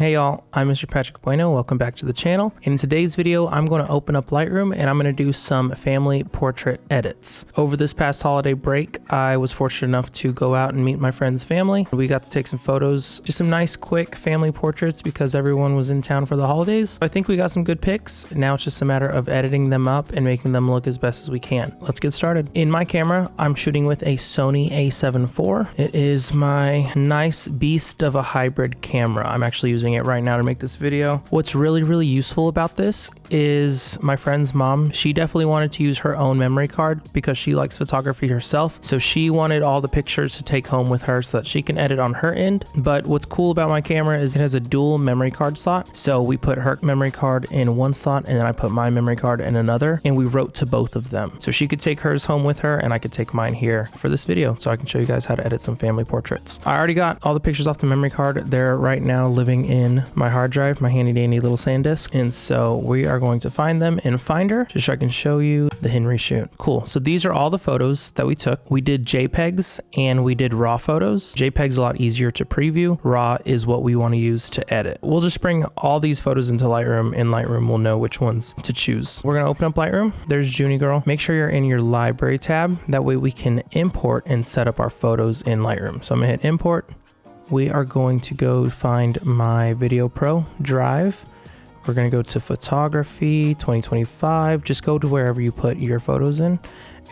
Hey y'all, I'm Mr. Patrick Bueno. Welcome back to the channel. In today's video, I'm going to open up Lightroom and I'm going to do some family portrait edits. Over this past holiday break, I was fortunate enough to go out and meet my friend's family. We got to take some photos, just some nice quick family portraits because everyone was in town for the holidays. I think we got some good pics. Now it's just a matter of editing them up and making them look as best as we can. Let's get started. In my camera, I'm shooting with a Sony a7 IV. It is my nice beast of a hybrid camera. I'm actually using it right now to make this video. What's really useful about this is my friend's mom. She definitely wanted to use her own memory card because she likes photography herself. So she wanted all the pictures to take home with her so that she can edit on her end. But what's cool about my camera is it has a dual memory card slot. So we put her memory card in one slot and then I put my memory card in another, and we wrote to both of them. So she could take hers home with her and I could take mine here for this video so I can show you guys how to edit some family portraits. I already got all the pictures off the memory card. They're right now living in my hard drive, my handy dandy little SanDisk. And so we are going to find them in Finder just so I can show you the Henry shoot. Cool. So these are all the photos that we took. We did JPEGs and we did RAW photos. JPEG's a lot easier to preview. RAW is what we want to use to edit. We'll just bring all these photos into Lightroom, and Lightroom will know which ones to choose. We're going to open up Lightroom. There's Junie Girl. Make sure you're in your library tab. That way we can import and set up our photos in Lightroom. So I'm going to hit import. We are going to go find my Video Pro drive. We're going to go to photography 2025. Just go to wherever you put your photos in.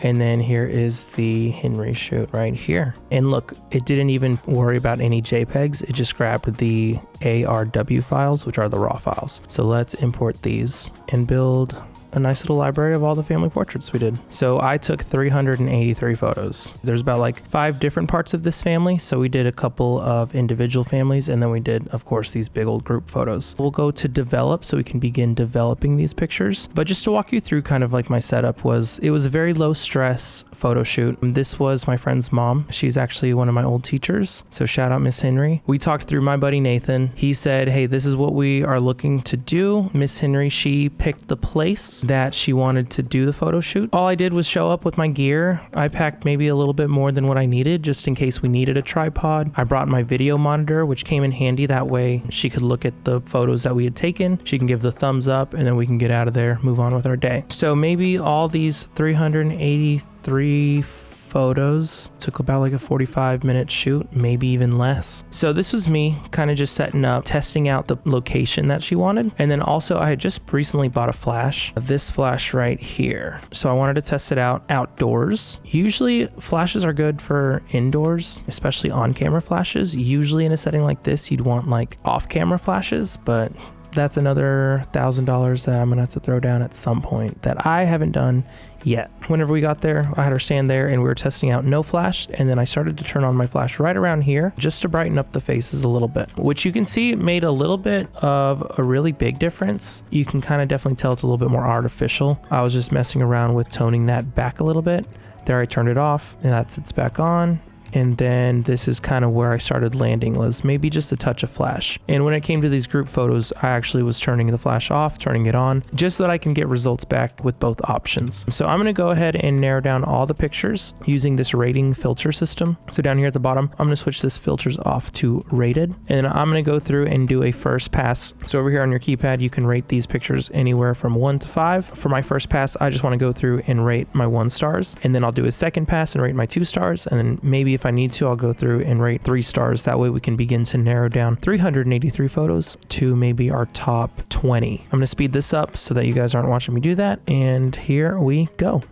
And then here is the Henry shoot right here. And look, it didn't even worry about any JPEGs. It just grabbed the ARW files, which are the RAW files. So let's import these and build a nice little library of all the family portraits we did. So I took 383 photos. There's about like 5 different parts of this family. So we did a couple of individual families, and then we did, of course, these big old group photos. We'll go to develop so we can begin developing these pictures. But just to walk you through kind of like my setup it was a very low stress photo shoot. This was my friend's mom. She's actually one of my old teachers. So shout out Miss Henry. We talked through my buddy Nathan. He said, hey, this is what we are looking to do. Miss Henry, she picked the place that she wanted to do the photo shoot. All I did was show up with my gear. I packed maybe a little bit more than what I needed just in case we needed a tripod. I brought my video monitor, which came in handy. That way she could look at the photos that we had taken. She can give the thumbs up and then we can get out of there, move on with our day. So maybe all these 383 photos took about like a 45-minute shoot, maybe even less. So this was me kind of just setting up, testing out the location that she wanted. And then also I had just recently bought a flash, this flash right here. So I wanted to test it out outdoors. Usually flashes are good for indoors, especially on-camera flashes. Usually in a setting like this, you'd want like off-camera flashes, but that's another $1,000 that I'm gonna have to throw down at some point that I haven't done yet. Whenever we got there, I had her stand there and we were testing out no flash, and then I started to turn on my flash right around here just to brighten up the faces a little bit, which you can see made a little bit of a really big difference. You can kind of definitely tell it's a little bit more artificial. I was just messing around with toning that back a little bit. There I turned it off and it's back on. And then this is kind of where I started landing, was maybe just a touch of flash. And when it came to these group photos, I actually was turning the flash off, turning it on, just so that I can get results back with both options. So I'm going to go ahead and narrow down all the pictures using this rating filter system. So down here at the bottom, I'm going to switch this filters off to rated. And I'm going to go through and do a first pass. So over here on your keypad, you can rate these pictures anywhere from 1 to 5. For my first pass, I just want to go through and rate my 1 stars. And then I'll do a second pass and rate my 2 stars. And then maybe if I need to, I'll go through and rate 3 stars. That way we can begin to narrow down 383 photos to maybe our top 20. I'm going to speed this up so that you guys aren't watching me do that. And here we go.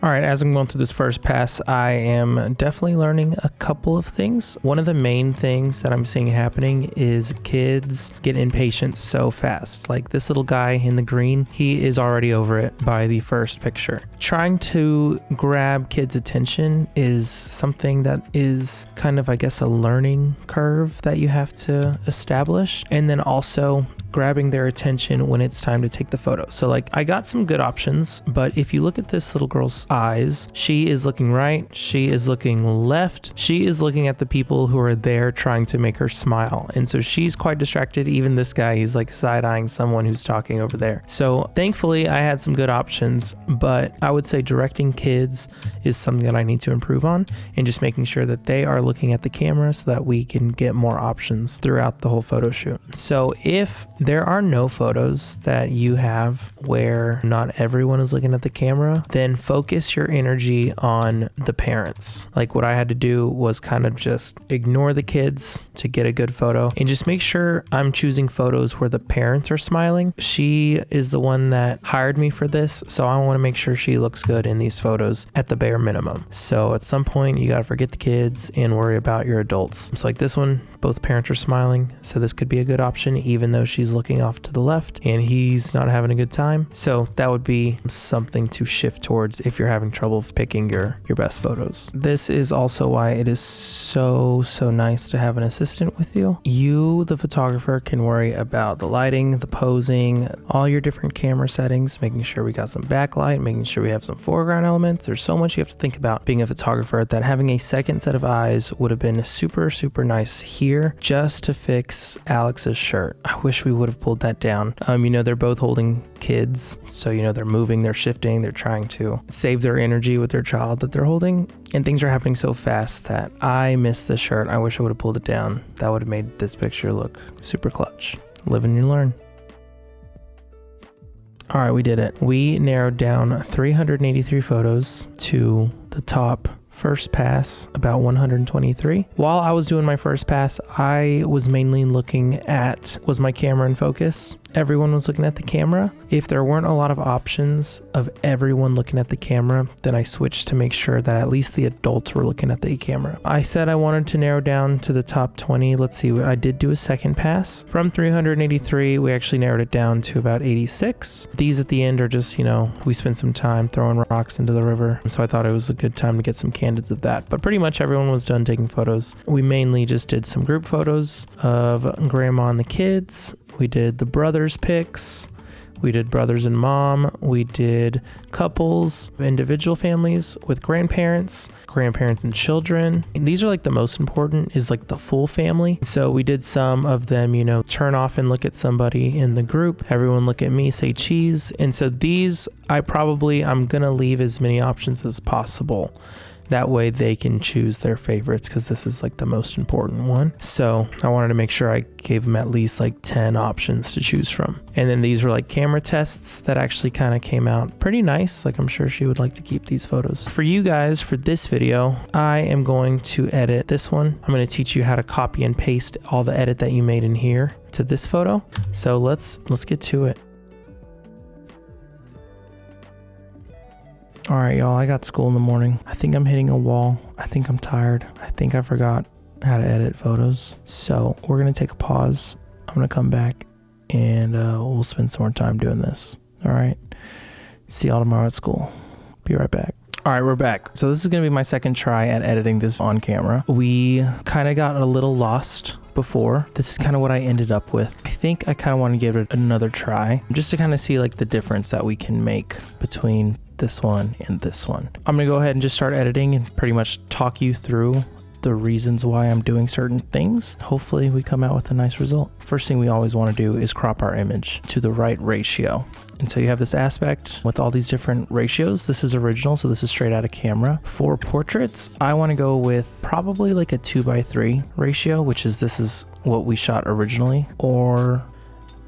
All right, as I'm going through this first pass, I am definitely learning a couple of things. One of the main things that I'm seeing happening is kids get impatient so fast. Like this little guy in the green, he is already over it by the first picture. Trying to grab kids' attention is something that is kind of, I guess, a learning curve that you have to establish. And then also, grabbing their attention when it's time to take the photo. So like I got some good options, but if you look at this little girl's eyes, she is looking right, she is looking left, she is looking at the people who are there trying to make her smile. And so she's quite distracted. Even this guy, he's like side-eyeing someone who's talking over there. So thankfully I had some good options, but I would say directing kids is something that I need to improve on, and just making sure that they are looking at the camera so that we can get more options throughout the whole photo shoot. So if there are no photos that you have where not everyone is looking at the camera, then focus your energy on the parents. Like what I had to do was kind of just ignore the kids to get a good photo, and just make sure I'm choosing photos where the parents are smiling. She is the one that hired me for this, so I want to make sure she looks good in these photos at the bare minimum. So at some point you got to forget the kids and worry about your adults. It's like this one, both parents are smiling, so this could be a good option even though she's looking off to the left and he's not having a good time. So that would be something to shift towards if you're having trouble picking your best photos. This is also why it is so nice to have an assistant with you. You, the photographer, can worry about the lighting, the posing, all your different camera settings, making sure we got some backlight, making sure we have some foreground elements. There's so much you have to think about being a photographer that having a second set of eyes would have been super nice here just to fix Alex's shirt. I wish we would have pulled that down. You know, they're both holding kids, so you know they're moving, they're shifting, they're trying to save their energy with their child that they're holding, and things are happening so fast that I missed the shirt. I wish I would have pulled it down. That would have made this picture look super clutch. Live and you learn. All right, we did it. We narrowed down 383 photos to the top first pass, about 123. While I was doing my first pass, I was mainly looking at, was my camera in focus? Everyone was looking at the camera. If there weren't a lot of options of everyone looking at the camera, then I switched to make sure that at least the adults were looking at the camera. I said I wanted to narrow down to the top 20. Let's see, I did do a second pass. From 383, we actually narrowed it down to about 86. These at the end are just, you know, we spent some time throwing rocks into the river. So I thought it was a good time to get some candids of that. But pretty much everyone was done taking photos. We mainly just did some group photos of grandma and the kids. We did the brothers pics, we did brothers and mom, we did couples, individual families with grandparents and children. And these are like the most important, is like the full family. So we did some of them, you know, turn off and look at somebody in the group, everyone look at me, say cheese. And so these, I'm gonna leave as many options as possible. That way they can choose their favorites, because this is like the most important one. So I wanted to make sure I gave them at least like 10 options to choose from. And then these were like camera tests that actually kind of came out pretty nice. Like I'm sure she would like to keep these photos. For you guys, for this video, I am going to edit this one. I'm going to teach you how to copy and paste all the edit that you made in here to this photo. So let's get to it. All right, y'all, I got school in the morning. I think I'm hitting a wall. I think I'm tired. I think I forgot how to edit photos. So we're gonna take a pause. I'm gonna come back and we'll spend some more time doing this. All right, see y'all tomorrow at school. Be right back. All right, we're back. So this is gonna be my second try at editing this on camera. We kind of got a little lost before. This is kind of what I ended up with. I think I kind of want to give it another try just to kind of see like the difference that we can make between this one and this one. I'm gonna go ahead and just start editing and pretty much talk you through the reasons why I'm doing certain things. Hopefully we come out with a nice result. First thing we always want to do is crop our image to the right ratio. And so you have this aspect with all these different ratios. This is original, so this is straight out of camera. For portraits, I want to go with probably like a 2:3 ratio, which is, this is what we shot originally, or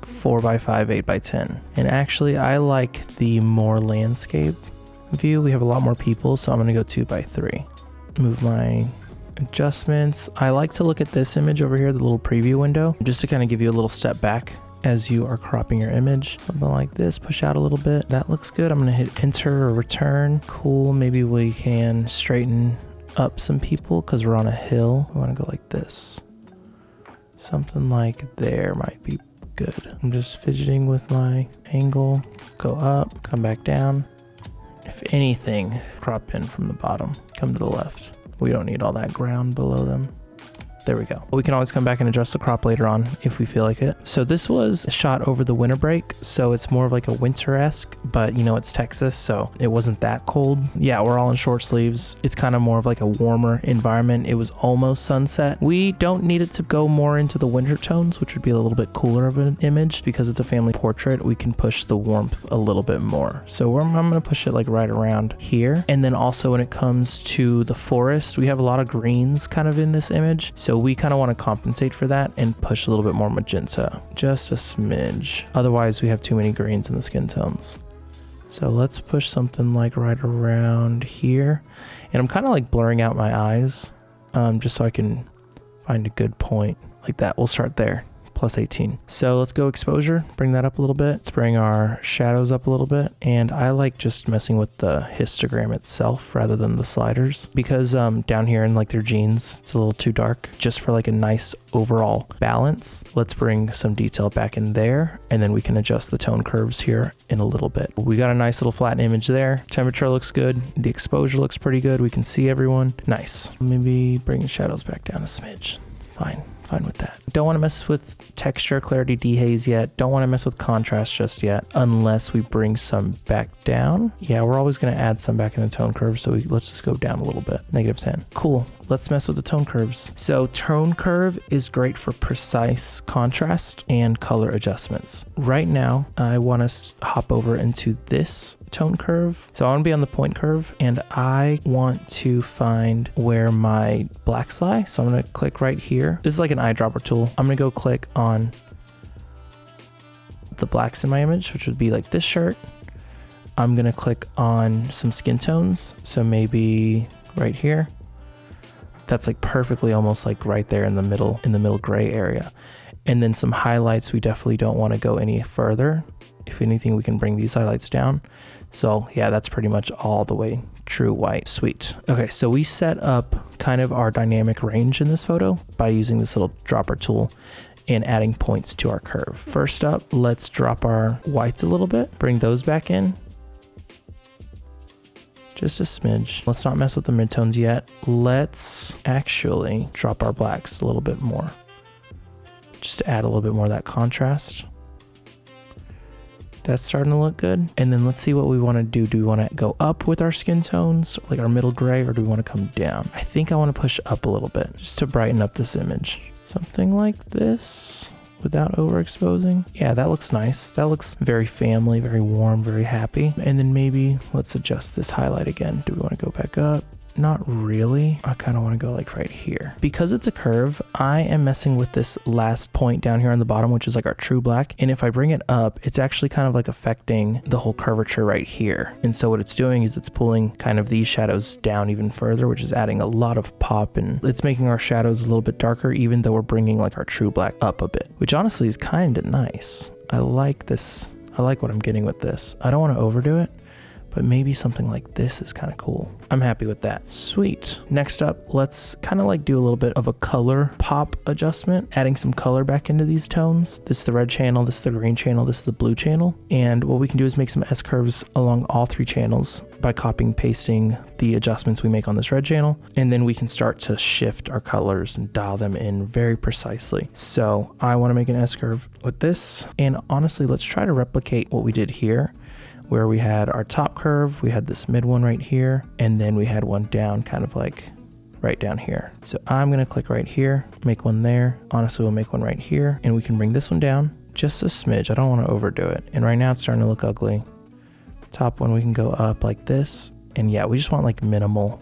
4:5, 8:10. And actually I like the more landscape view. We have a lot more people, so I'm gonna go 2:3. Move my adjustments. I like to look at this image over here, the little preview window, just to kind of give you a little step back as you are cropping your image. Something like this, push out a little bit. That looks good. I'm gonna hit enter or return. Cool, maybe we can straighten up some people because we're on a hill. We wanna go like this. Something like there might be good. I'm just fidgeting with my angle. Go up, come back down. If anything, crop in from the bottom, come to the left. We don't need all that ground below them. There we go. We can always come back and adjust the crop later on if we feel like it. So this was shot over the winter break, so it's more of like a winter-esque, but you know, it's Texas, so it wasn't that cold. Yeah, we're all in short sleeves. It's kind of more of like a warmer environment. It was almost sunset. We don't need it to go more into the winter tones, which would be a little bit cooler of an image. Because it's a family portrait, we can push the warmth a little bit more. So I'm gonna push it like right around here. And then also when it comes to the forest, we have a lot of greens kind of in this image. So we kind of want to compensate for that and push a little bit more magenta, just a smidge. Otherwise we have too many greens in the skin tones. So let's push something like right around here. And I'm kind of like blurring out my eyes, just so I can find a good point like that. We'll start there. Plus 18. So let's go exposure, bring that up a little bit. Let's bring our shadows up a little bit. And I like just messing with the histogram itself rather than the sliders, because down here in like their jeans, it's a little too dark. Just for like a nice overall balance, let's bring some detail back in there, and then we can adjust the tone curves here in a little bit. We got a nice little flat image there. Temperature looks good. The exposure looks pretty good. We can see everyone. Nice. Maybe bring the shadows back down a smidge. Fine with that. Don't want to mess with texture, clarity, dehaze yet. Don't want to mess with contrast just yet, unless we bring some back down. Yeah, we're always going to add some back in the tone curve, so let's just go down a little bit. -10. Cool. Let's mess with the tone curves. So tone curve is great for precise contrast and color adjustments. Right now, I want to hop over into this tone curve. So I want to be on the point curve, and I want to find where my blacks lie. So I'm going to click right here. This is like an eyedropper tool. I'm going to go click on the blacks in my image, which would be like this shirt. I'm going to click on some skin tones. So maybe right here. That's like perfectly almost like right there in the middle gray area. And then some highlights, we definitely don't want to go any further. If anything, we can bring these highlights down. So yeah, that's pretty much all the way true white. Sweet. Okay, so we set up kind of our dynamic range in this photo by using this little dropper tool and adding points to our curve. First up, let's drop our whites a little bit, bring those back in. Just a smidge. Let's not mess with the midtones yet. Let's actually drop our blacks a little bit more, just to add a little bit more of that contrast. That's starting to look good. And then let's see what we want to do. Do we want to go up with our skin tones, like our middle gray, or do we want to come down? I think I want to push up a little bit just to brighten up this image. Something like this. Without overexposing. Yeah, that looks nice. That looks very family, very warm, very happy. And then maybe let's adjust this highlight again. Do we want to go back up? Not really. I kind of want to go like right here. Because it's a curve, I am messing with this last point down here on the bottom, which is like our true black. And if I bring it up, it's actually kind of like affecting the whole curvature right here. And so what it's doing is it's pulling kind of these shadows down even further, which is adding a lot of pop, and it's making our shadows a little bit darker, even though we're bringing like our true black up a bit, which honestly is kind of nice. I like this. I like what I'm getting with this. I don't want to overdo it, but maybe something like this is kind of cool. I'm happy with that. Sweet. Next up, let's kind of like do a little bit of a color pop adjustment, adding some color back into these tones. This is the red channel, this is the green channel, this is the blue channel. And what we can do is make some S curves along all three channels by copying and pasting the adjustments we make on this red channel. And then we can start to shift our colors and dial them in very precisely. So I want to make an S curve with this. And honestly, let's try to replicate what we did here, where we had our top curve, we had this mid one right here, and then we had one down kind of like right down here. So I'm gonna click right here, make one there. Honestly, we'll make one right here, and we can bring this one down just a smidge. I don't wanna overdo it. And right now it's starting to look ugly. Top one, we can go up like this. And yeah, we just want like minimal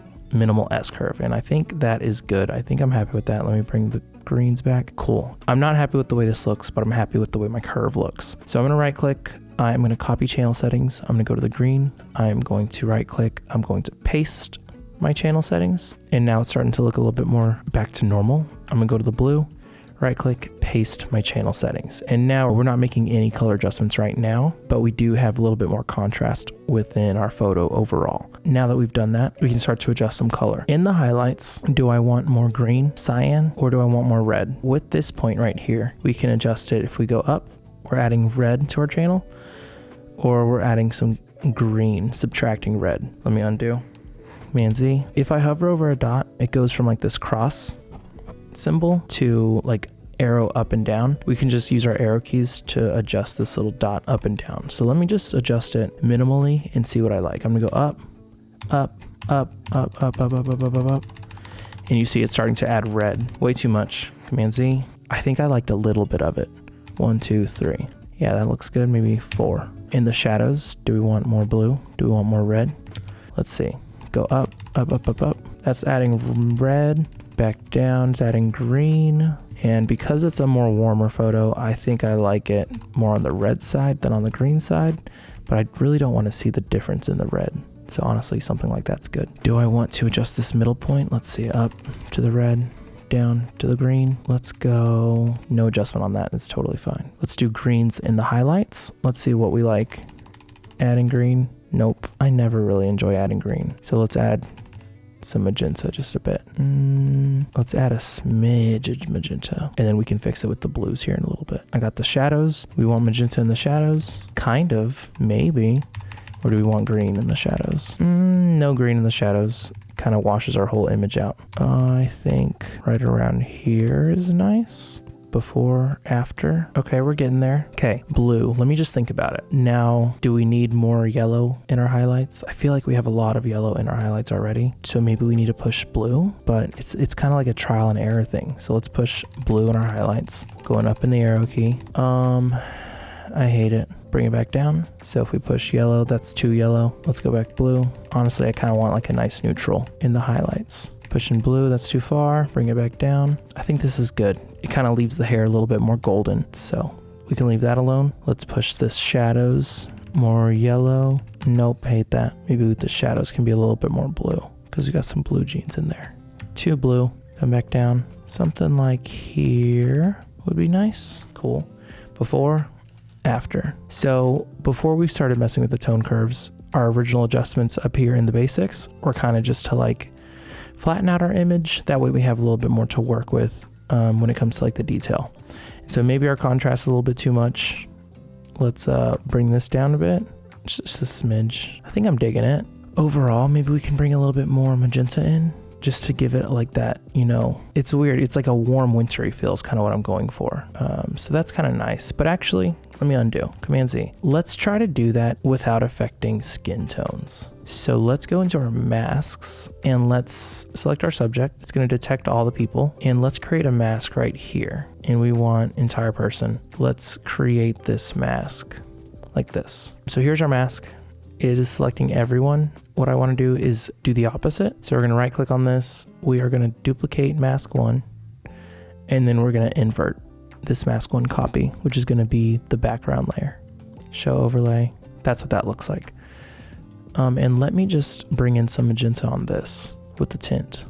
S curve. And I think that is good. I think I'm happy with that. Let me bring the greens back. Cool. I'm not happy with the way this looks, but I'm happy with the way my curve looks. So I'm gonna right click. I'm going to copy channel settings. I'm going to go to the green. I'm going to right click. I'm going to paste my channel settings. And now it's starting to look a little bit more back to normal. I'm going to go to the blue, right click, paste my channel settings. And now we're not making any color adjustments right now, but we do have a little bit more contrast within our photo overall. Now that we've done that, we can start to adjust some color. In the highlights, do I want more green, cyan, or do I want more red? With this point right here, we can adjust it. If we go up, we're adding red to our channel, or we're adding some green, subtracting red. Let me undo. Command Z. If I hover over a dot, it goes from like this cross symbol to like arrow up and down, we can just use our arrow keys to adjust this little dot up and down. So let me just adjust it minimally and see what I like. I'm gonna go up, up, up, up, up, up, up, up, up, up, up. And you see it's starting to add red. Way too much. Command Z. I think I liked a little bit of it. 1, 2, 3. Yeah, that looks good. Maybe 4. In the shadows, do we want more blue? Do we want more red? Let's see. Go up, up, up, up, up. That's adding red. Back down, it's adding green. And because it's a more warmer photo, I think I like it more on the red side than on the green side, but I really don't want to see the difference in the red. So honestly, something like that's good. Do I want to adjust this middle point? Let's see, up to the red, down to the green. Let's go, no adjustment on that, it's totally fine. Let's do greens in the highlights. Let's see what we like. Adding green, nope. I never really enjoy adding green. So let's add some magenta just a bit. Let's add a smidge of magenta, and then we can fix it with the blues here in a little bit. I got the shadows. We want magenta in the shadows, kind of, maybe. Or do we want green in the shadows? No green in the shadows. Kind of washes our whole image out. I think right around here is nice. Before, after. Okay, we're getting there. Okay, blue. Let me just think about it. Now, do we need more yellow in our highlights? I feel like we have a lot of yellow in our highlights already. So maybe we need to push blue, but it's kind of like a trial and error thing. So let's push blue in our highlights. Going up in the arrow key. I hate it. Bring it back down. So if we push yellow, that's too yellow. Let's go back blue. Honestly, I kind of want like a nice neutral in the highlights. Pushing blue, that's too far. Bring it back down. I think this is good. It kind of leaves the hair a little bit more golden, so we can leave that alone. Let's push this shadows, more yellow. Nope, hate that. Maybe with the shadows can be a little bit more blue because we got some blue jeans in there. Too blue, come back down. Something like here would be nice. Cool. Before, after. So before we started messing with the tone curves, our original adjustments up here in the basics were kind of just to like flatten out our image. That way we have a little bit more to work with when it comes to like the detail. And so maybe our contrast is a little bit too much. Let's bring this down a bit. Just a smidge. I think I'm digging it. Overall, maybe we can bring a little bit more magenta in just to give it like that, you know, it's weird. It's like a warm wintry feel is kind of what I'm going for. So that's kind of nice, but actually let me undo. Command Z. Let's try to do that without affecting skin tones. So let's go into our masks and let's select our subject. It's going to detect all the people and let's create a mask right here. And we want entire person. Let's create this mask like this. So here's our mask. It is selecting everyone. What I want to do is do the opposite. So we're going to right click on this. We are going to duplicate mask 1 and then we're going to invert this mask 1 copy, which is going to be the background layer. Show overlay. That's what that looks like. And let me just bring in some magenta on this with the tint.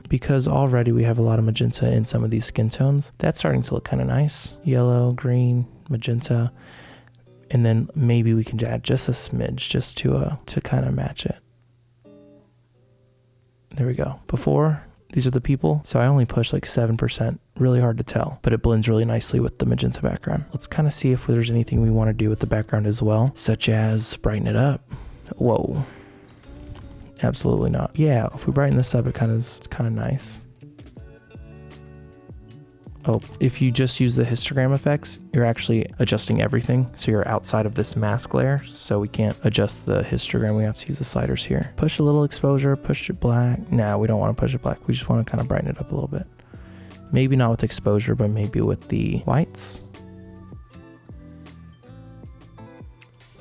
Because already we have a lot of magenta in some of these skin tones. That's starting to look kind of nice. Yellow, green, magenta. And then maybe we can add just a smidge just to kind of match it. There we go. Before, these are the people. So I only push like 7%, really hard to tell, but it blends really nicely with the magenta background. Let's kind of see if there's anything we want to do with the background as well, such as brighten it up. Whoa. Absolutely not. Yeah, if we brighten this up, it's kind of nice. Oh, if you just use the histogram effects, you're actually adjusting everything. So you're outside of this mask layer. So we can't adjust the histogram. We have to use the sliders here. Push a little exposure, push it black. No, we don't want to push it black. We just want to kind of brighten it up a little bit. Maybe not with exposure, but maybe with the whites.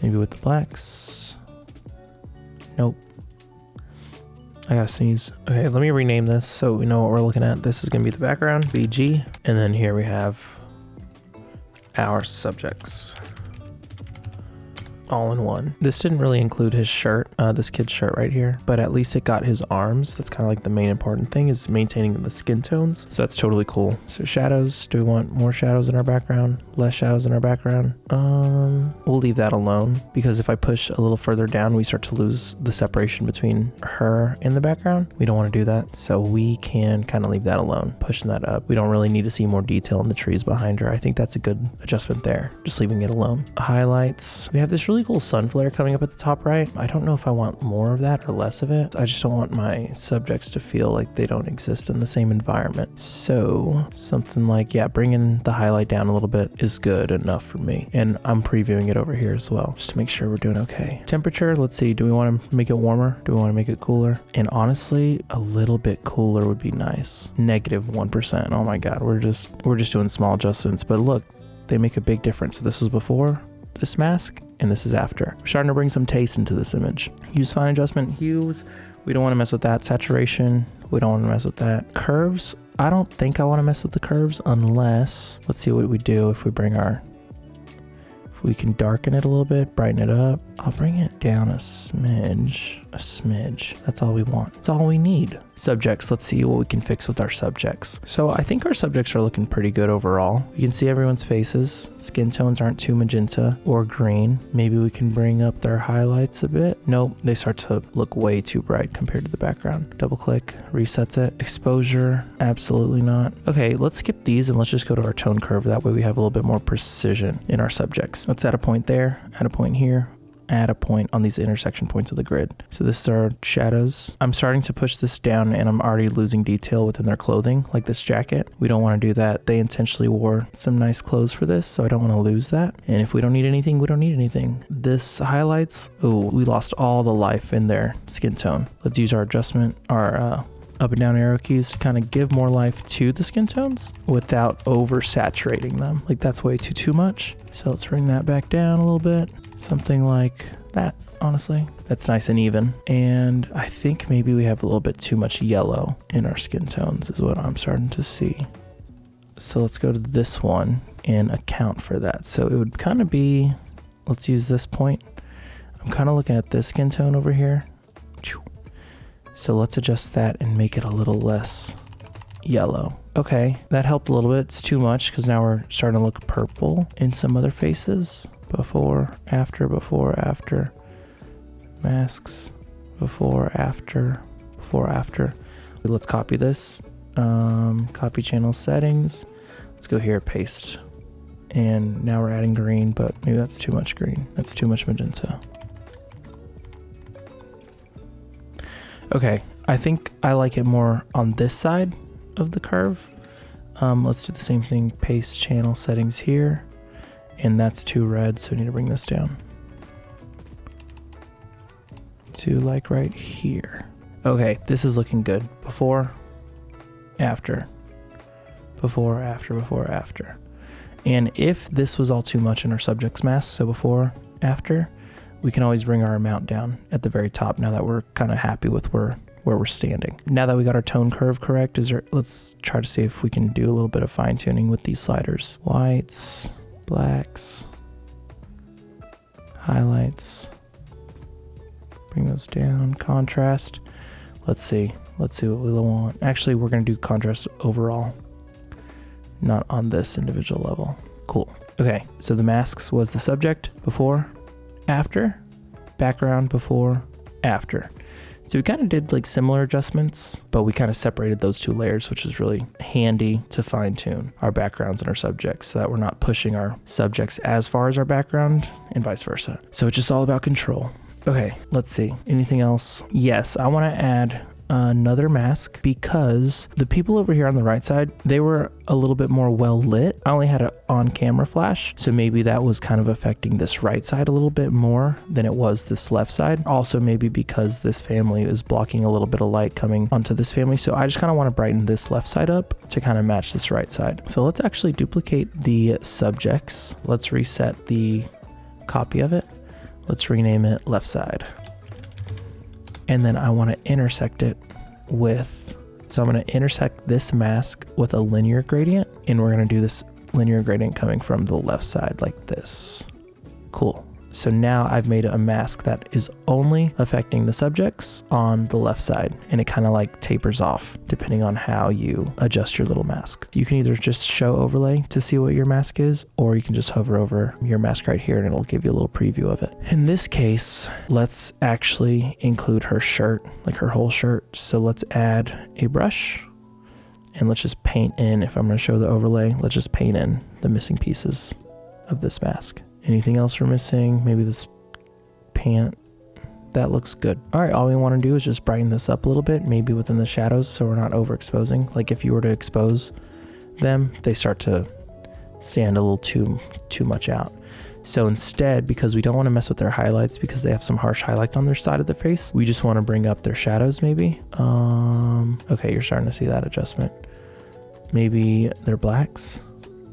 Maybe with the blacks. Nope. I gotta sneeze. Okay, let me rename this so we know what we're looking at. This is gonna be the background, BG, and then here we have our subjects all in one. This didn't really include his shirt, this kid's shirt right here, but at least it got his arms. That's kind of like the main important thing, is maintaining the skin tones. So that's totally cool. So shadows, do we want more shadows in our background? Less shadows in our background? We'll leave that alone, because if I push a little further down, we start to lose the separation between her and the background. We don't want to do that. So we can kind of leave that alone, pushing that up. We don't really need to see more detail in the trees behind her. I think that's a good adjustment there, just leaving it alone. Highlights. We have this really really cool sun flare coming up at the top right. I don't know if I want more of that or less of it. I just don't want my subjects to feel like they don't exist in the same environment. So something like, yeah, bringing the highlight down a little bit is good enough for me. And I'm previewing it over here as well, just to make sure we're doing okay. Temperature, let's see, do we want to make it warmer? Do we want to make it cooler? And honestly, a little bit cooler would be nice. -1%. Oh my God, we're just doing small adjustments, but look, they make a big difference. This was before this mask and this is after. We're starting to bring some taste into this image. Use fine adjustment hues. We don't want to mess with that. Saturation, we don't want to mess with that. Curves, I don't think I want to mess with the curves unless, let's see what we do if we bring our, if we can darken it a little bit, brighten it up. I'll bring it down a smidge. That's all we want. That's all we need. Subjects, let's see what we can fix with our subjects. So I think our subjects are looking pretty good overall. You can see everyone's faces. Skin tones aren't too magenta or green. Maybe we can bring up their highlights a bit. Nope, they start to look way too bright compared to the background. Double click, resets it. Exposure, absolutely not. Okay, let's skip these and let's just go to our tone curve. That way we have a little bit more precision in our subjects. Let's add a point there, add a point here, add a point on these intersection points of the grid. So this is our shadows. I'm starting to push this down and I'm already losing detail within their clothing, like this jacket. We don't want to do that. They intentionally wore some nice clothes for this, so I don't want to lose that. And if we don't need anything, we don't need anything. This highlights, oh, we lost all the life in their skin tone. Let's use our adjustment, our up and down arrow keys to kind of give more life to the skin tones without oversaturating them. Like that's way too much. So let's bring that back down a little bit. Something like that, honestly. That's nice and even. And I think maybe we have a little bit too much yellow in our skin tones is what I'm starting to see. So let's go to this one and account for that. So it would kind of be, let's use this point. I'm kind of looking at this skin tone over here. So let's adjust that and make it a little less yellow. Okay, that helped a little bit. It's too much because now we're starting to look purple in some other faces. Before, after, masks, before, after. Let's copy this, copy channel settings. Let's go here, paste. And now we're adding green, but maybe that's too much green. That's too much magenta. Okay, I think I like it more on this side of the curve. Let's do the same thing, paste channel settings here. And that's too red, so I need to bring this down to like right here. Okay, this is looking good. Before, after. And if this was all too much in our subject's mask, so before, after, we can always bring our amount down at the very top now that we're kind of happy with where we're standing. Now that we got our tone curve correct, let's try to see if we can do a little bit of fine tuning with these sliders. Whites, blacks, highlights, bring those down, contrast. Let's see what we want. Actually, we're gonna do contrast overall, not on this individual level. Cool. Okay, so the masks was the subject, before, after, background, before, after. So we kind of did like similar adjustments, but we kind of separated those two layers, which is really handy to fine tune our backgrounds and our subjects so that we're not pushing our subjects as far as our background and vice versa. So it's just all about control. Okay, let's see. Anything else? Yes, I want to add another mask because the people over here on the right side, they were a little bit more well lit. I only had an on-camera flash, so maybe that was kind of affecting this right side a little bit more than it was this left side. Also maybe because this family is blocking a little bit of light coming onto this family, so I just kind of want to brighten this left side up to kind of match this right side. So let's actually duplicate the subjects. Let's reset the copy of it. Let's rename it left side. And then I want to intersect it with, so I'm going to intersect this mask with a linear gradient, and we're going to do this linear gradient coming from the left side like this. Cool. So now I've made a mask that is only affecting the subjects on the left side, and it kind of like tapers off depending on how you adjust your little mask. You can either just show overlay to see what your mask is, or you can just hover over your mask right here and it'll give you a little preview of it. In this case, let's actually include her shirt, like her whole shirt. So let's add a brush and let's just paint in, if I'm going to show the overlay, let's just paint in the missing pieces of this mask. Anything else we're missing? Maybe this pant. That looks good. All right, all we want to do is just brighten this up a little bit, maybe within the shadows, so we're not overexposing. Like if you were to expose them, they start to stand a little too much out. So instead, because we don't want to mess with their highlights because they have some harsh highlights on their side of the face, we just want to bring up their shadows maybe. Okay, you're starting to see that adjustment. Maybe their blacks.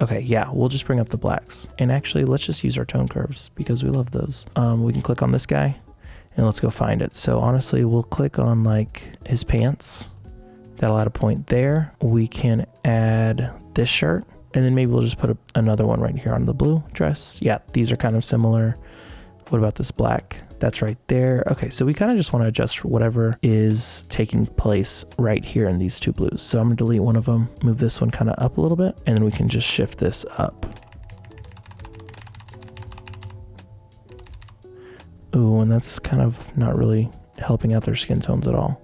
Okay, yeah, we'll just bring up the blacks. And actually, let's just use our tone curves because we love those. We can click on this guy and let's go find it. So honestly, we'll click on like his pants. That'll add a point there. We can add this shirt. And then maybe we'll just put another one right here on the blue dress. Yeah, these are kind of similar. What about this black? That's right there. Okay, so we kind of just want to adjust whatever is taking place right here in these two blues. So I'm going to delete one of them, move this one kind of up a little bit, and then we can just shift this up. Ooh, and that's kind of not really helping out their skin tones at all.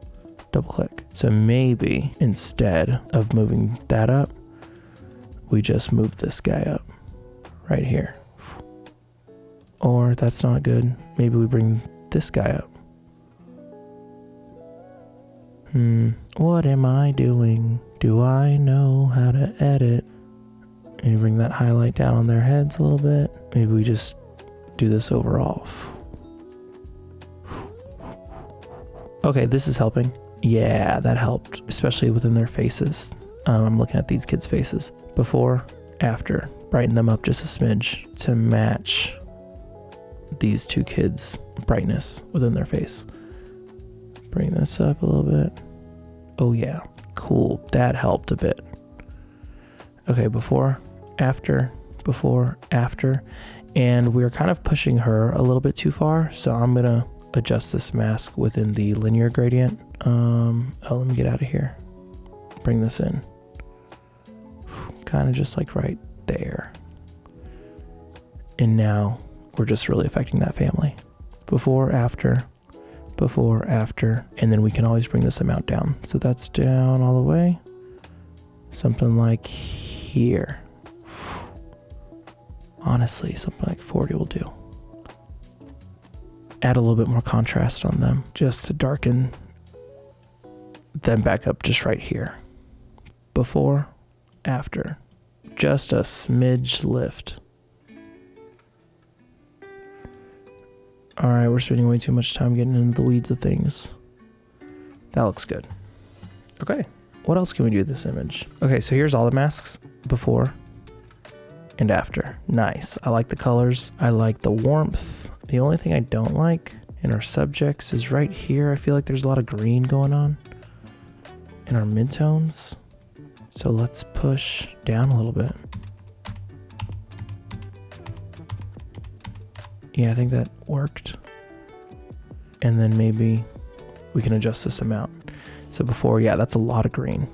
Double click. So maybe instead of moving that up, we just move this guy up right here. Or that's not good. Maybe we bring this guy up. What am I doing? Do I know how to edit? Maybe bring that highlight down on their heads a little bit. Maybe we just do this overall. Okay, this is helping. Yeah, that helped, especially within their faces. I'm looking at these kids' faces. Before, after. Brighten them up just a smidge to match these two kids' brightness within their face. Bring this up a little bit. Oh yeah, cool. That helped a bit. Okay, before, after. And we're kind of pushing her a little bit too far, so I'm gonna adjust this mask within the linear gradient. Let me get out of here. Bring this in. Kind of just like right there. And now we're just really affecting that family. Before, after, and then we can always bring this amount down. So that's down all the way. Something like here. Honestly, something like 40 will do. Add a little bit more contrast on them just to darken them back up just right here. Before, after. Just a smidge lift. All right, we're spending way too much time getting into the weeds of things. That looks good. Okay, what else can we do with this image? Okay, so here's all the masks before and after. Nice. I like the colors. I like the warmth. The only thing I don't like in our subjects is right here. I feel like there's a lot of green going on in our midtones. So let's push down a little bit. Yeah, I think that worked. And then maybe we can adjust this amount. So before, yeah, that's a lot of green.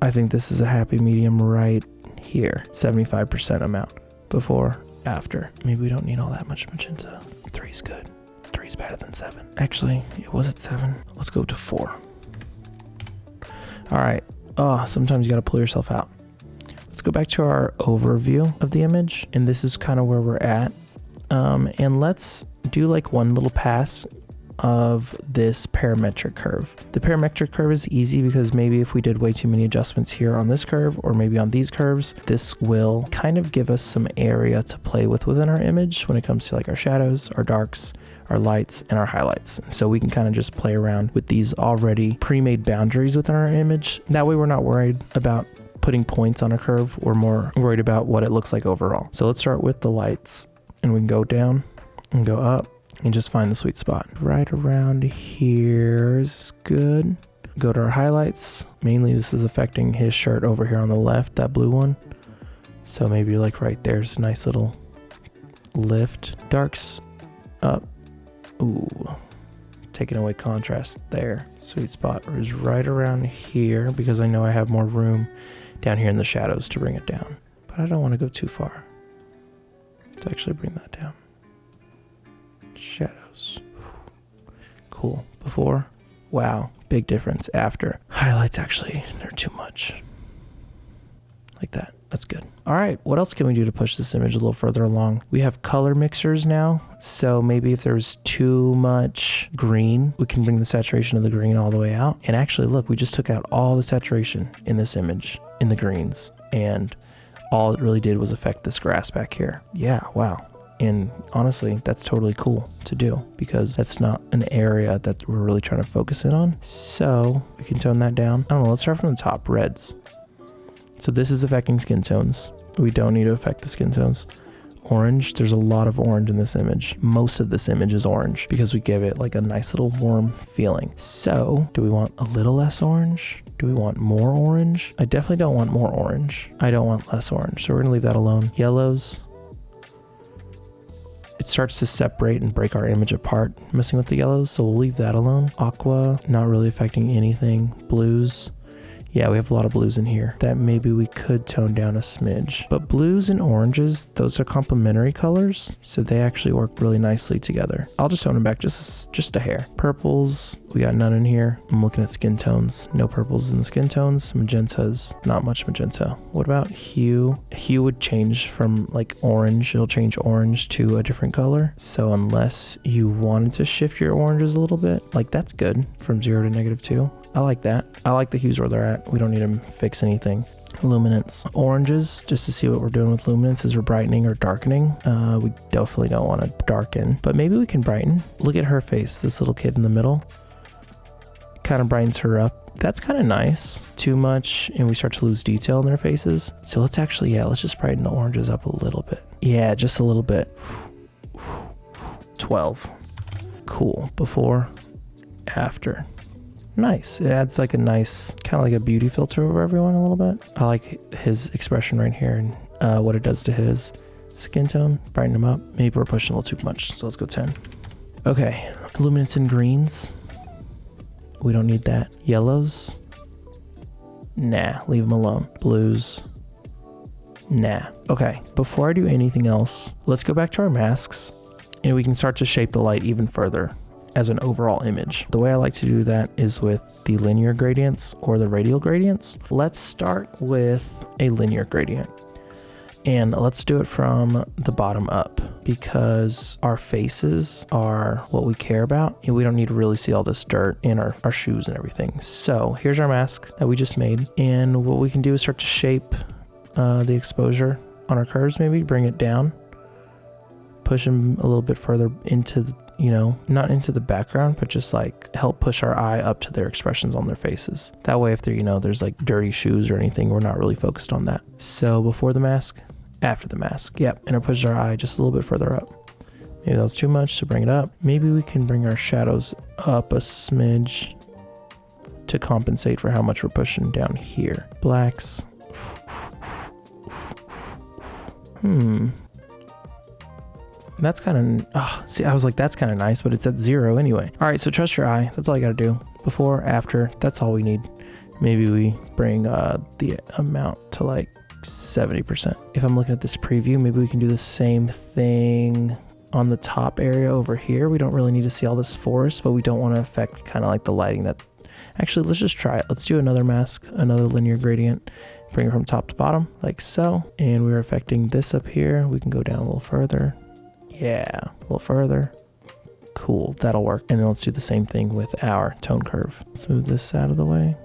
I think this is a happy medium right here. 75% amount. Before, after. Maybe we don't need all that much magenta. 3's good. 3's better than 7. Actually, was it 7? Let's go to 4. All right. Oh, sometimes you got to pull yourself out. Let's go back to our overview of the image. And this is kind of where we're at. And let's do like one little pass of this parametric curve. The parametric curve is easy because maybe if we did way too many adjustments here on this curve or maybe on these curves, this will kind of give us some area to play with within our image when it comes to like our shadows, our darks, our lights, and our highlights. So we can kind of just play around with these already pre-made boundaries within our image. That way we're not worried about putting points on a curve. We're more worried about what it looks like overall. So let's start with the lights, and we can go down and go up and just find the sweet spot. Right around here is good. Go to our highlights. Mainly this is affecting his shirt over here on the left, that blue one. So maybe like right there's a nice little lift. Darks up. Ooh, taking away contrast there. Sweet spot is right around here because I know I have more room down here in the shadows to bring it down. But I don't want to go too far to actually bring that down. Shadows. Cool. Before, wow, big difference. After, highlights actually, they're too much. Like that. That's good. All right, what else can we do to push this image a little further along? We have color mixers now. So maybe if there's too much green, we can bring the saturation of the green all the way out. And actually, look, we just took out all the saturation in this image in the greens. And all it really did was affect this grass back here. Yeah, wow. And honestly, that's totally cool to do because that's not an area that we're really trying to focus in on. So we can tone that down. I don't know, let's start from the top, reds. So this is affecting skin tones. We don't need to affect the skin tones. Orange, there's a lot of orange in this image. Most of this image is orange because we gave it like a nice little warm feeling. So do we want a little less orange? Do we want more orange? I definitely don't want more orange. I don't want less orange. So we're gonna leave that alone. Yellows. It starts to separate and break our image apart, messing with the yellows, so we'll leave that alone. Aqua, not really affecting anything. Blues. Yeah, we have a lot of blues in here that maybe we could tone down a smidge. But blues and oranges, those are complementary colors, so they actually work really nicely together. I'll just tone them back just a hair. Purples, we got none in here. I'm looking at skin tones. No purples in the skin tones. Magentas, not much magenta. What about hue? Hue would change from like orange. It'll change orange to a different color. So unless you wanted to shift your oranges a little bit, like that's good from 0 to -2. I like that. I like the hues where they're at. We don't need to fix anything. Luminance. Oranges, just to see what we're doing with luminance, is we're brightening or darkening. We definitely don't want to darken, but maybe we can brighten. Look at her face, this little kid in the middle. Kind of brightens her up. That's kind of nice. Too much, and we start to lose detail in their faces. So let's actually, yeah, let's just brighten the oranges up a little bit. Yeah, just a little bit. 12. Cool. Before, after. Nice. It adds like a nice, kind of like a beauty filter over everyone a little bit. I like his expression right here and what it does to his skin tone. Brighten him up. Maybe we're pushing a little too much, so let's go 10. Okay, luminance in greens. We don't need that. Yellows. Nah, leave them alone. Blues. Nah. Okay, before I do anything else, let's go back to our masks and we can start to shape the light even further as an overall image. The way I like to do that is with the linear gradients or the radial gradients. Let's start with a linear gradient. And let's do it from the bottom up because our faces are what we care about and we don't need to really see all this dirt in our shoes and everything. So here's our mask that we just made. And what we can do is start to shape the exposure on our curves, maybe bring it down, push them a little bit further into the, not into the background, but just like help push our eye up to their expressions on their faces. That way, if there, there's like dirty shoes or anything, we're not really focused on that. So before the mask, after the mask. Yep, and it pushes our eye just a little bit further up. Maybe that was too much, so bring it up. Maybe we can bring our shadows up a smidge to compensate for how much we're pushing down here. Blacks. That's kind of, see, I was like, that's kind of nice, but it's at 0 anyway. All right, so trust your eye. That's all you got to do. Before, after, that's all we need. Maybe we bring the amount to like 70%. If I'm looking at this preview, maybe we can do the same thing on the top area over here. We don't really need to see all this forest, but we don't want to affect kind of like the lighting that, actually, let's just try it. Let's do another mask, another linear gradient, bring it from top to bottom like so. And we're affecting this up here. We can go down a little further. Yeah, a little further. Cool, that'll work. And then let's do the same thing with our tone curve. Let's move this out of the way.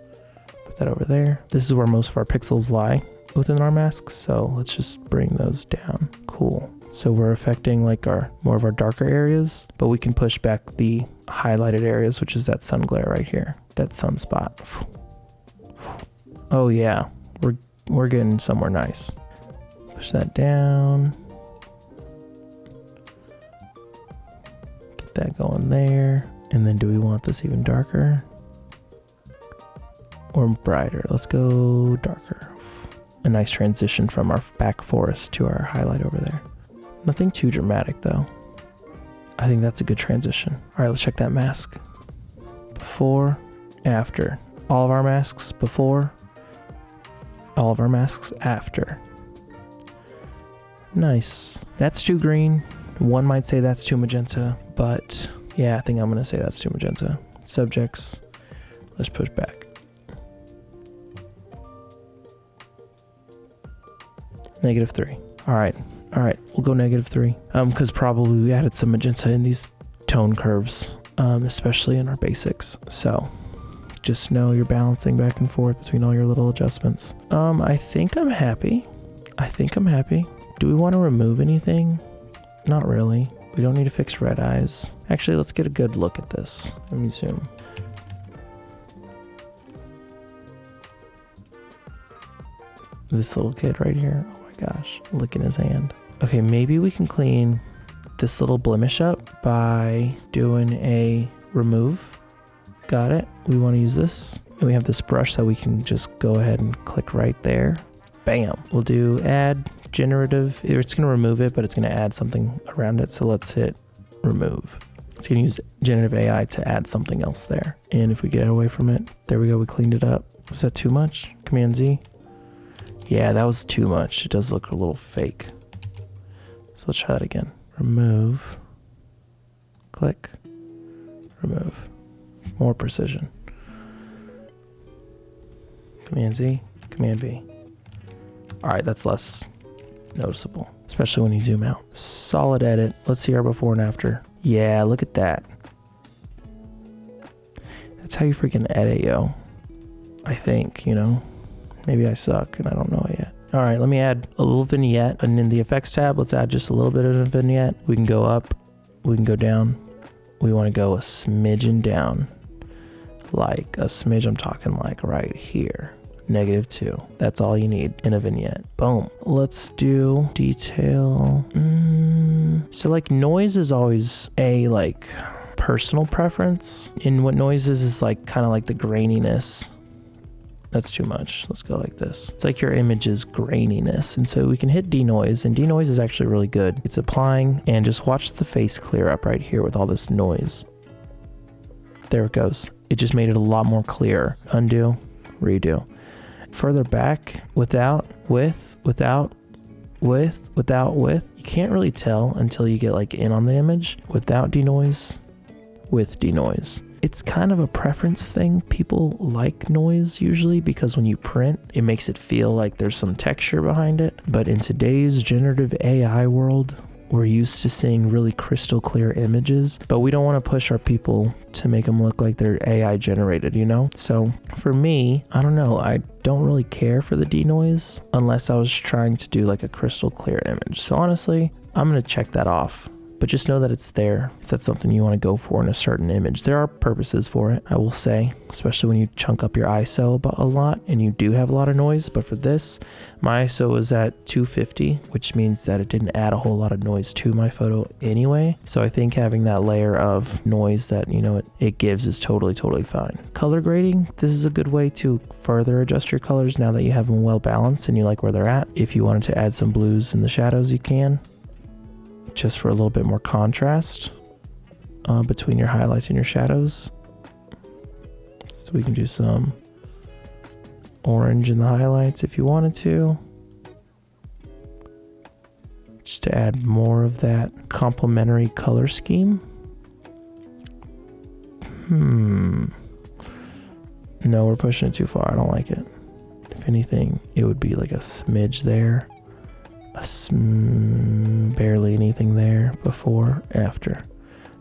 Put that over there. This is where most of our pixels lie within our masks, so let's just bring those down. Cool. So we're affecting like more of our darker areas, but we can push back the highlighted areas, which is that sun glare right here, that sunspot. Oh yeah, we're getting somewhere nice. Push that down. Get that going there. And then do we want this even darker or brighter? Let's go darker. A nice transition from our back forest to our highlight over there. Nothing too dramatic though. I think that's a good transition. All right, let's check that mask. Before, after. All of our masks before, all of our masks after. Nice. That's too green. One might say that's too magenta, but yeah, I think I'm gonna say that's too magenta. Subjects, let's push back. -3. All right, we'll go -3. Because probably we added some magenta in these tone curves, especially in our basics. So just know you're balancing back and forth between all your little adjustments. I think I'm happy. Do we want to remove anything? Not really. We don't need to fix red eyes. Actually, let's get a good look at this. Let me zoom. This little kid right here. Oh my gosh, licking his hand. Okay, maybe we can clean this little blemish up by doing a remove. Got it. We want to use this. And we have this brush that we can just go ahead and click right there. Bam. We'll do add generative. It's going to remove it, but it's going to add something around it. So let's hit remove. It's going to use generative AI to add something else there. And if we get away from it, there we go. We cleaned it up. Was that too much? Command Z. Yeah, that was too much. It does look a little fake. So let's try that again. Remove. Click. Remove. More precision. Command Z. Command V. All right, that's less noticeable, especially when you zoom out. Solid edit. Let's see our before and after. Yeah, look at that. That's how you freaking edit, yo. I think, you know. Maybe I suck and I don't know it yet. All right, let me add a little vignette. And in the effects tab, let's add just a little bit of a vignette. We can go up, we can go down. We want to go a smidgen down. Like a smidge, I'm talking like right here. -2. That's all you need in a vignette. Boom. Let's do detail. So like noise is always a like personal preference. And what noise is like kind of like the graininess. That's too much. Let's go like this. It's like your image's graininess. And so we can hit denoise, and denoise is actually really good. It's applying, and just watch the face clear up right here with all this noise. There it goes. It just made it a lot more clear. Undo, redo. Further back, without, with, without, with, without, with. You can't really tell until you get like in on the image. Without denoise, with denoise. It's kind of a preference thing. People like noise usually because when you print, it makes it feel like there's some texture behind it. But in today's generative AI world, we're used to seeing really crystal clear images, but we don't want to push our people to make them look like they're AI generated, you know? So for me, I don't know. I don't really care for the denoise unless I was trying to do like a crystal clear image. So honestly, I'm going to check that off. But just know that it's there if that's something you want to go for in a certain image. There are purposes for it, I will say, especially when you chunk up your ISO a lot and you do have a lot of noise. But for this, my ISO was at 250, which means that it didn't add a whole lot of noise to my photo anyway. So I think having that layer of noise that, you know, it gives is totally fine. Color grading, this is a good way to further adjust your colors now that you have them well balanced and you like where they're at. If you wanted to add some blues in the shadows, you can. Just for a little bit more contrast between your highlights and your shadows. So we can do some orange in the highlights if you wanted to. Just to add more of that complementary color scheme. No, we're pushing it too far. I don't like it. If anything, it would be like a smidge there. Barely anything there. Before, after.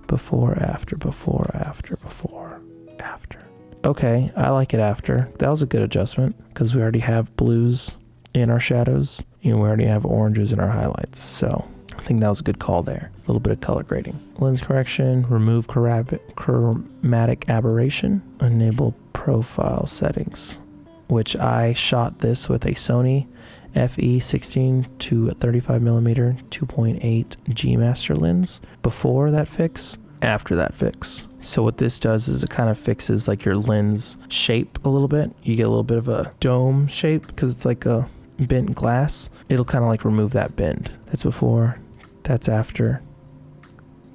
Before, after, before, after, before, after. Okay, I like it after. That was a good adjustment because we already have blues in our shadows and we already have oranges in our highlights. So I think that was a good call there. A little bit of color grading. Lens correction, remove chromatic aberration, enable profile settings, which I shot this with a Sony FE 16 to 35mm 2.8 G Master lens before that fix, after that fix. So what this does is it kind of fixes like your lens shape a little bit. You get a little bit of a dome shape because it's like a bent glass. It'll kind of like remove that bend. That's before, that's after,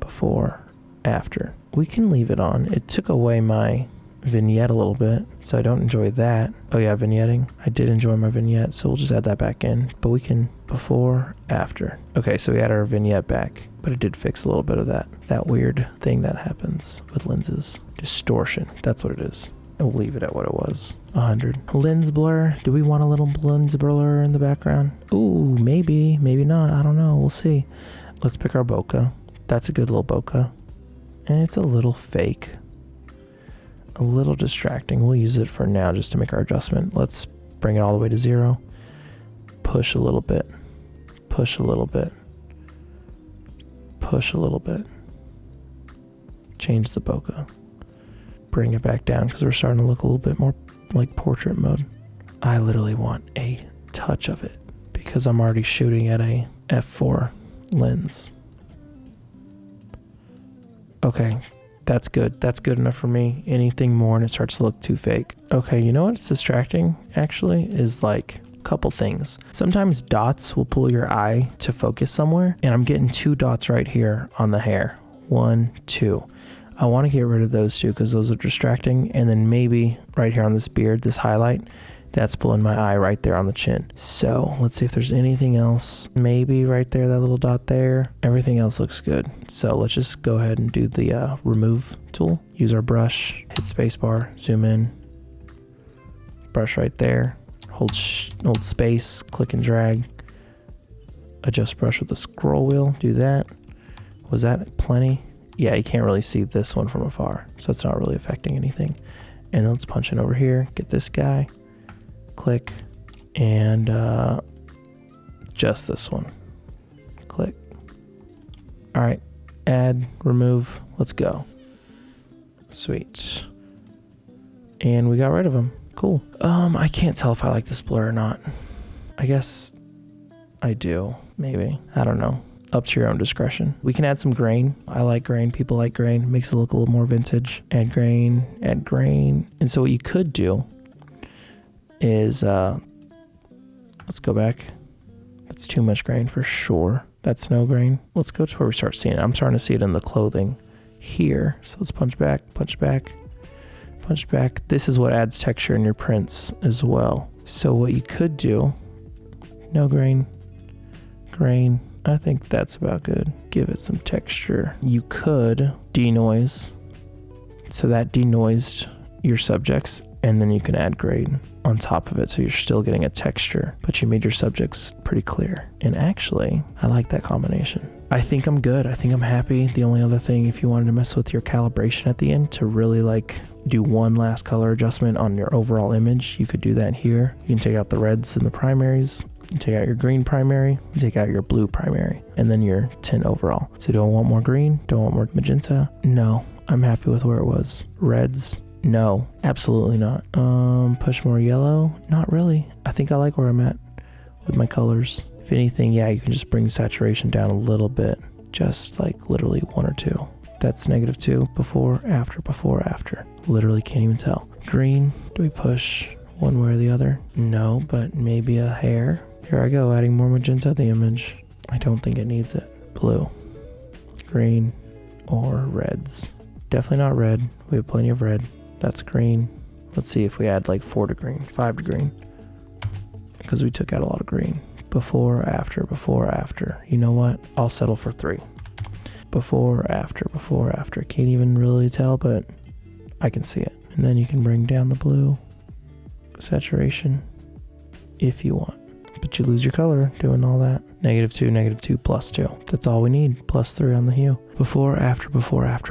before, after. We can leave it on. It took away my vignette a little bit, so I don't enjoy that. Oh yeah, vignetting. I did enjoy my vignette, so we'll just add that back in. But we can before, after. Okay, so we add our vignette back, but it did fix a little bit of that weird thing that happens with lenses. Distortion, that's what it is. We'll leave it at what it was, 100. Lens blur, do we want a little lens blur in the background? Ooh, maybe, maybe not, I don't know, we'll see. Let's pick our bokeh. That's a good little bokeh. And it's a little fake. A little distracting. We'll use it for now just to make our adjustment. Let's bring it all the way to 0. Push a little bit. Push a little bit. Push a little bit. Change the bokeh. Bring it back down because we're starting to look a little bit more like portrait mode. I literally want a touch of it because I'm already shooting at a f4 lens. Okay, that's good. That's good enough for me. Anything more and it starts to look too fake. Okay, you know what's distracting actually is like a couple things. Sometimes dots will pull your eye to focus somewhere, and I'm getting 2 dots right here on the hair. 1, 2. I want to get rid of those 2 because those are distracting, and then maybe right here on this beard, this highlight, that's pulling my eye right there on the chin. So let's see if there's anything else. Maybe right there, that little dot there. Everything else looks good. So let's just go ahead and do the remove tool. Use our brush, hit spacebar, zoom in, brush right there, hold space, click and drag, adjust brush with the scroll wheel, do that. Was that plenty? Yeah, you can't really see this one from afar, so it's not really affecting anything. And then let's punch in over here, get this guy, click, and just this one, click. All right, add, remove, let's go. Sweet. And we got rid of them, cool. I can't tell if I like this blur or not. I guess I do, maybe, I don't know. Up to your own discretion. We can add some grain. I like grain. People like grain. It makes it look a little more vintage. Add grain, add grain. And so what you could do is, let's go back. That's too much grain for sure. That's no grain. Let's go to where we start seeing it. I'm starting to see it in the clothing here. So let's punch back, punch back, punch back. This is what adds texture in your prints as well. So what you could do, no grain, grain. I think that's about good. Give it some texture. You could denoise, so that denoised your subjects, and then you can add grain on top of it, so you're still getting a texture, but you made your subjects pretty clear. And actually, I like that combination. I think I'm good. I think I'm happy. The only other thing, if you wanted to mess with your calibration at the end to really like do one last color adjustment on your overall image, you could do that here. You can take out the reds and the primaries. You take out your green primary, you take out your blue primary, and then your tint overall. So do I want more green? Do I want more magenta? No, I'm happy with where it was. Reds? No, absolutely not. Push more yellow? Not really. I think I like where I'm at with my colors. If anything, yeah, you can just bring saturation down a little bit. Just like literally 1 or 2. That's -2, before, after. Literally can't even tell. Green, do we push one way or the other? No, but maybe a hair. Here I go, adding more magenta to the image. I don't think it needs it. Blue, green, or reds. Definitely not red. We have plenty of red. That's green. Let's see if we add like 4 to green, 5 to green. Because we took out a lot of green. Before, after, before, after. You know what? I'll settle for 3. Before, after, before, after. Can't even really tell, but I can see it. And then you can bring down the blue saturation if you want. But you lose your color doing all that. -2, -2, +2. That's all we need. +3 on the hue. Before, after.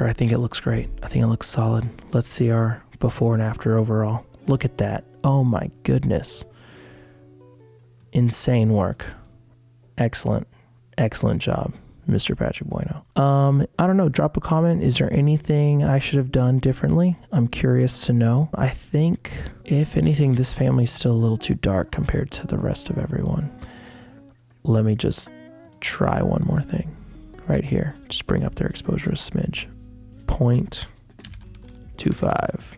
I think it looks great. I think it looks solid. Let's see our before and after overall. Look at that. Oh my goodness. Insane work. Excellent. Excellent job, Mr. Patrick Bueno. I don't know, drop a comment. Is there anything I should have done differently? I'm curious to know. I think, if anything, this family's still a little too dark compared to the rest of everyone. Let me just try one more thing right here. Just bring up their exposure a smidge. 0.25.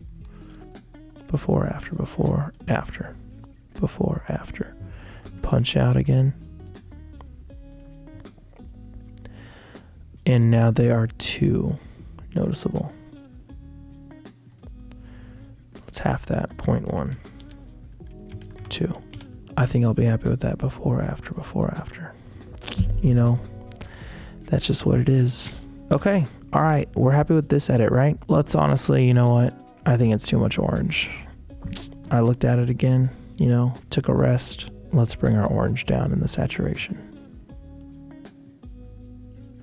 Before, after, before, after. Before, after. Punch out again. And now they are too noticeable. Let's half that, 0.1. 2. I think I'll be happy with that. Before, after, before, after. You know, that's just what it is. Okay, all right, we're happy with this edit, right? Let's honestly, you know what? I think it's too much orange. I looked at it again, you know, took a rest. Let's bring our orange down in the saturation.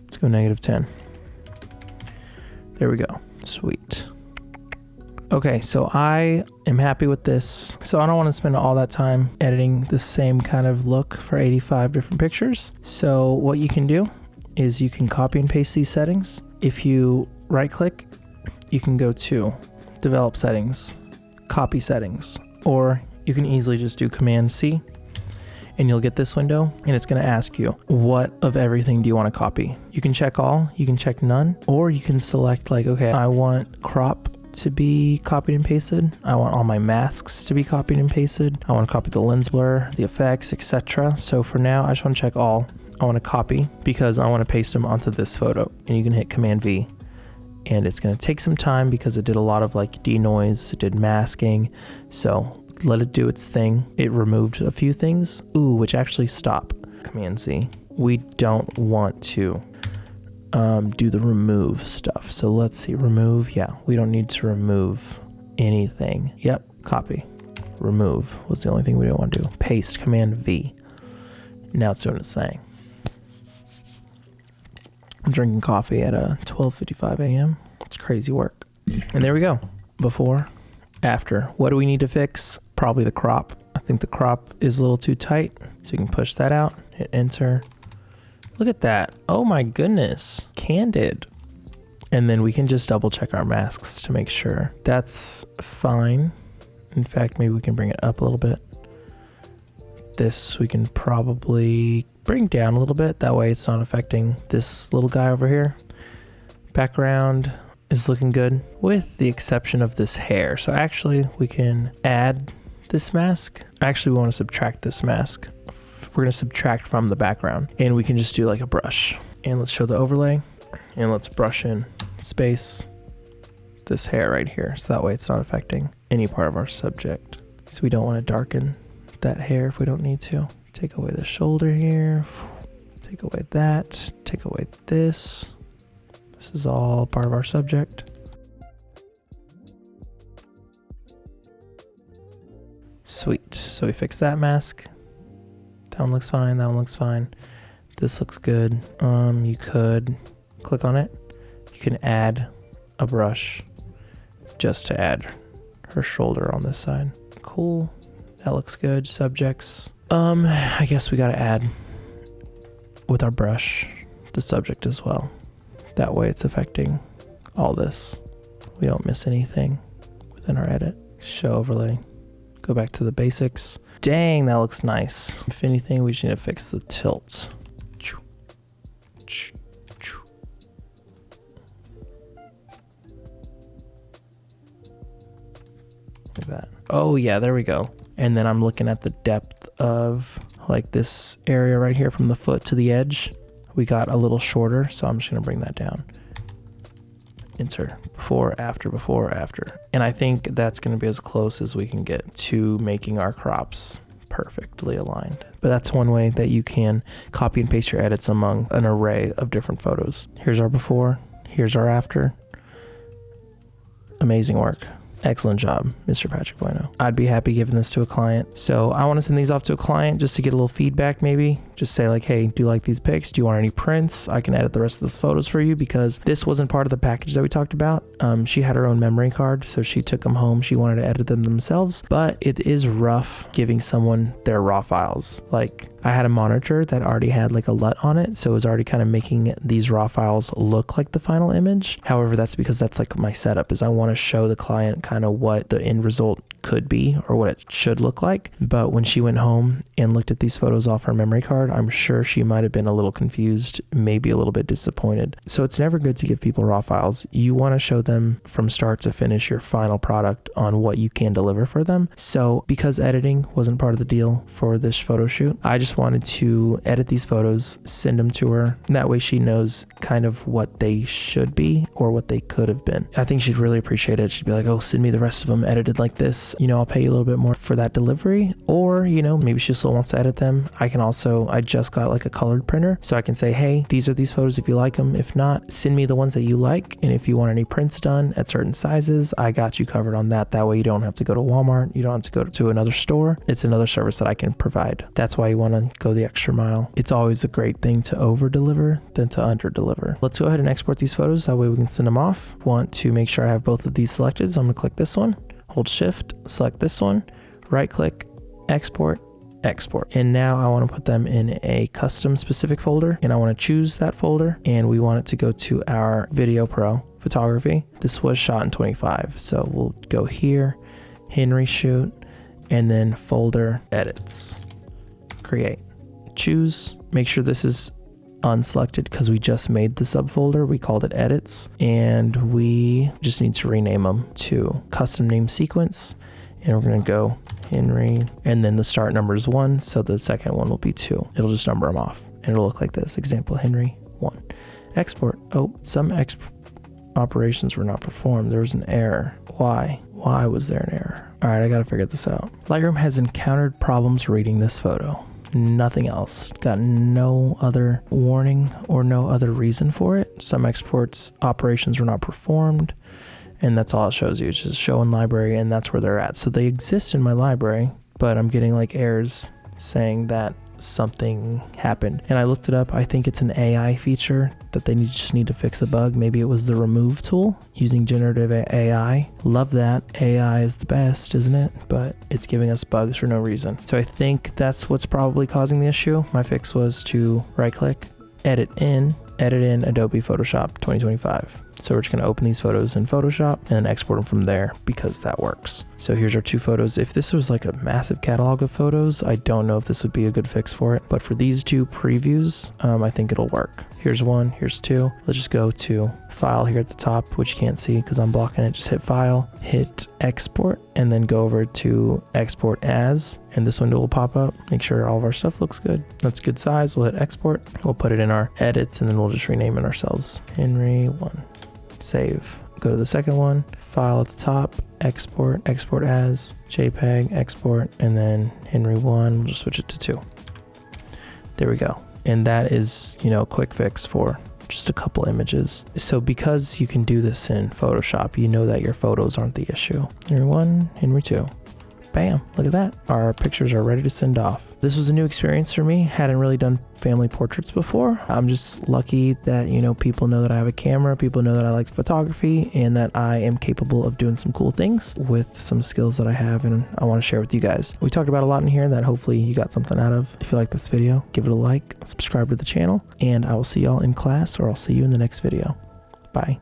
Let's go -10. There we go. Sweet. Okay, so I am happy with this. So I don't want to spend all that time editing the same kind of look for 85 different pictures. So what you can do is you can copy and paste these settings. If you right click, you can go to develop settings, copy settings, or you can easily just do Command C and you'll get this window and it's going to ask you, what of everything do you want to copy? You can check all, you can check none, or you can select like, okay, I want crop to be copied and pasted. I want all my masks to be copied and pasted. I want to copy the lens blur, the effects, etc. So for now, I just want to check all. I want to copy because I want to paste them onto this photo. And you can hit Command V. And it's going to take some time because it did a lot of like denoise, it did masking. So let it do its thing. It removed a few things. Ooh, which actually stop. Command Z. We don't want to do the remove stuff. So let's see, remove. Yeah, we don't need to remove anything. Yep, copy. Remove was the only thing we didn't want to do. Paste, Command V. Now it's doing its thing. I'm drinking coffee at 12:55 a.m. It's crazy work. And there we go. Before, after. What do we need to fix? Probably the crop. I think the crop is a little too tight. So you can push that out, hit enter. Look at that. Oh my goodness. Candid. And then we can just double check our masks to make sure. That's fine. In fact, maybe we can bring it up a little bit. This we can probably bring down a little bit. That way it's not affecting this little guy over here. Background is looking good with the exception of this hair. So actually we can add this mask. Actually, we want to subtract this mask. We're going to subtract from the background and we can just do like a brush. And let's show the overlay and let's brush in space this hair right here. So that way it's not affecting any part of our subject. So we don't want to darken that hair if we don't need to. Take away the shoulder here. Take away that. Take away this. This is all part of our subject. Sweet. So we fixed that mask. That one looks fine. That one looks fine. This looks good. You could click on it. You can add a brush just to add her shoulder on this side. Cool. That looks good. Subjects. I guess we gotta add with our brush the subject as well. That way it's affecting all this. We don't miss anything within our edit. Show overlay. Go back to the basics. Dang, that looks nice. If anything, we just need to fix the tilt. Like that. Oh yeah, there we go. And then I'm looking at the depth of like this area right here from the foot to the edge. We got a little shorter, so I'm just gonna bring that down. Enter. Before, after. And I think that's gonna be as close as we can get to making our crops perfectly aligned. But that's one way that you can copy and paste your edits among an array of different photos. Here's our before, here's our after. Amazing work. Excellent job, Mr. Patrick Bueno. I'd be happy giving this to a client. So I want to send these off to a client just to get a little feedback maybe. Just say like, hey, do you like these pics? Do you want any prints? I can edit the rest of those photos for you because this wasn't part of the package that we talked about. She had her own memory card, so she took them home. She wanted to edit them themselves, but it is rough giving someone their raw files. Like I had a monitor that already had like a LUT on it, so it was already kind of making these raw files look like the final image. However, that's because that's like my setup is I want to show the client kind of what the end result could be or what it should look like. But when she went home and looked at these photos off her memory card, I'm sure she might have been a little confused, maybe a little bit disappointed. So it's never good to give people raw files. You want to show them from start to finish your final product on what you can deliver for them. So because editing wasn't part of the deal for this photo shoot, I just wanted to edit these photos, send them to her. That way she knows kind of what they should be or what they could have been. I think she'd really appreciate it. She'd be like, oh, send send me the rest of them edited like this, you know, I'll pay you a little bit more for that delivery. Or, you know, maybe she still wants to edit them. I just got like a colored printer, so I can say, hey, these are these photos if you like them. If not, send me the ones that you like. And if you want any prints done at certain sizes, I got you covered on that. That way you don't have to go to Walmart. You don't have to go to another store. It's another service that I can provide. That's why you want to go the extra mile. It's always a great thing to over deliver than to under deliver. Let's go ahead and export these photos. That way we can send them off. Want to make sure I have both of these selected. So I'm going to click this one, hold shift, select this one, right click, export, export. And now I want to put them in a custom specific folder, and I want to choose that folder, and we want it to go to our Video Pro photography. This was shot in 25. So we'll go here, Henry shoot, and then folder edits, create, choose, make sure this is unselected because we just made the subfolder. We called it edits, and we just need to rename them to custom name sequence. And we're going to go Henry, and then the start number is 1. So the second one will be 2. It'll just number them off, and it'll look like this. Example, Henry 1. Export. Oh, some operations were not performed. There was an error. Why? Why was there an error? All right, I got to figure this out. Lightroom has encountered problems reading this photo. Nothing else. Got no other warning or no other reason for it. Some exports operations were not performed, and that's all it shows you. It's just show in library, and that's where they're at. So they exist in my library, but I'm getting like errors saying that something happened. And I looked it up. I think it's an AI feature that they just need to fix a bug. Maybe it was the remove tool using generative AI. Love that. AI is the best, isn't it? But it's giving us bugs for no reason. So I think that's what's probably causing the issue. My fix was to right click, edit in Adobe Photoshop 2025. So we're just going to open these photos in Photoshop and export them from there because that works. So here's our 2 photos. If this was like a massive catalog of photos, I don't know if this would be a good fix for it. But for these 2 previews, I think it'll work. Here's 1, here's 2. Let's just go to File here at the top, which you can't see because I'm blocking it. Just hit File, hit Export, and then go over to Export As, and this window will pop up. Make sure all of our stuff looks good. That's good size. We'll hit Export. We'll put it in our edits, and then we'll just rename it ourselves. Henry 1. Save. Go to the second one, File at the top, Export, Export As, JPEG, Export, and then Henry 1. We'll just switch it to 2. There we go. And that is, you know, a quick fix for just a couple images. So because you can do this in Photoshop, you know that your photos aren't the issue. Henry 1, Henry 2. Bam, look at that. Our pictures are ready to send off. This was a new experience for me. Hadn't really done family portraits before. I'm just lucky that, you know, people know that I have a camera, people know that I like photography, and that I am capable of doing some cool things with some skills that I have and I want to share with you guys. We talked about a lot in here that hopefully you got something out of. If you like this video, give it a like, subscribe to the channel, and I will see y'all in class, or I'll see you in the next video. Bye.